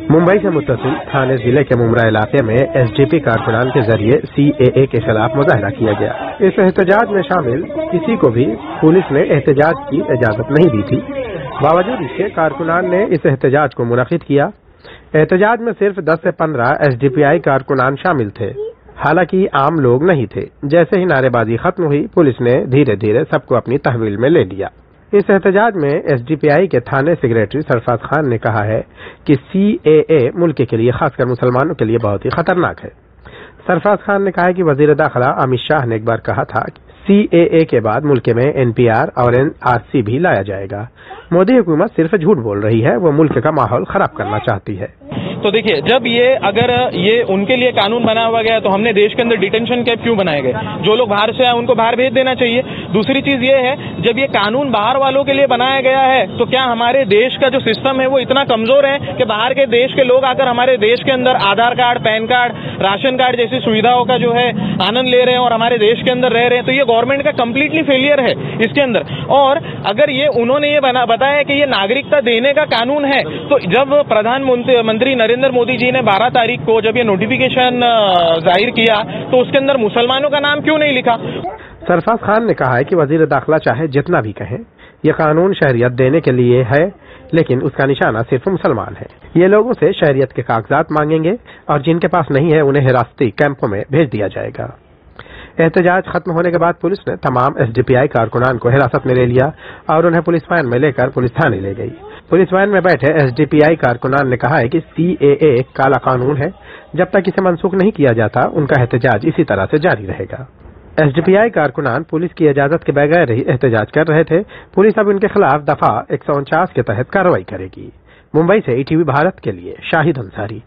मुंबई से मुत्तसिल थाने जिले के मुमरा इलाके में एसडीपी कारकुनान के जरिए सीएए के खिलाफ मुजाहरा किया गया। इस एहतजाज में शामिल किसी को भी पुलिस ने एहतजाज की इजाजत नहीं दी थी। बावजूद इसके कारकुनान ने इस एहतजाज को मुनक्किद किया। एहतजाज में सिर्फ 10 से 15 एसडीपीआई कारकुनान शामिल थे, हालांकि आम लोग नहीं थे। जैसे ही नारेबाजी खत्म हुई, पुलिस ने धीरे धीरे सबको अपनी तहवील में ले लिया। इस एहतजाज में एसडीपीआई के थाने सेक्रेटरी सरफराज खान ने कहा है कि सीएए मुल्क के लिए, खासकर मुसलमानों के लिए बहुत ही खतरनाक है। सरफराज खान ने कहा है कि वजीर दाखिला अमित शाह ने एक बार कहा था कि सीएए के बाद मुल्क में एनपीआर और एनआरसी भी लाया जाएगा। मोदी हुकूमत सिर्फ झूठ बोल रही है, वो मुल्क का माहौल खराब करना चाहती है। तो देखिए, जब अगर ये उनके लिए कानून बना हुआ गया तो हमने देश के अंदर डिटेंशन कैंप क्यों बनाए गए? जो लोग बाहर से आए उनको बाहर भेज देना चाहिए। दूसरी चीज ये है, जब ये कानून बाहर वालों के लिए बनाया गया है तो क्या हमारे देश का जो सिस्टम है वो इतना कमजोर है कि बाहर के देश के लोग आकर हमारे देश के अंदर Aadhaar card, PAN card, ration card जैसी सुविधाओं का जो है आनंद ले रहे हैं और हमारे देश के अंदर रह रहे हैं? तो ये गवर्नमेंट का कंप्लीटली फेलियर है इसके अंदर। और अगर उन्होंने ये बताया कि ये नागरिकता देने का कानून है, तो जब प्रधानमंत्री नरेंद्र मोदी जी ने 12 तारीख को जब ये नोटिफिकेशन जाहिर किया तो उसके अंदर मुसलमानों का नाम क्यों नहीं लिखा? सरफराज खान ने कहा है कि वजीर दाखिला चाहे जितना भी कहें, यह कानून शहरियत देने के लिए है, लेकिन उसका निशाना सिर्फ मुसलमान है। ये लोगों से शहरियत के कागजात मांगेंगे और जिनके पास नहीं है उन्हें हिरासती कैंपों में भेज दिया जाएगा। एहतजाज खत्म होने के बाद पुलिस ने तमाम एसडीपीआई कारकुनान को हिरासत में ले लिया और उन्हें पुलिस वैन में लेकर पुलिस थाने ले गई। पुलिस वैन में बैठे एसडीपीआई कारकुनान ने कहा है कि सीएए एक काला कानून है, जब तक इसे मनसूख नहीं किया जाता उनका एहतजाज इसी तरह से जारी रहेगा। एसडीपीआई कारकुनान पुलिस की इजाजत के बगैर ही एहतजाज कर रहे थे। पुलिस अब उनके खिलाफ दफा 149 के तहत कार्रवाई करेगी। मुंबई से ईटीवी भारत के लिए शाहिद अंसारी।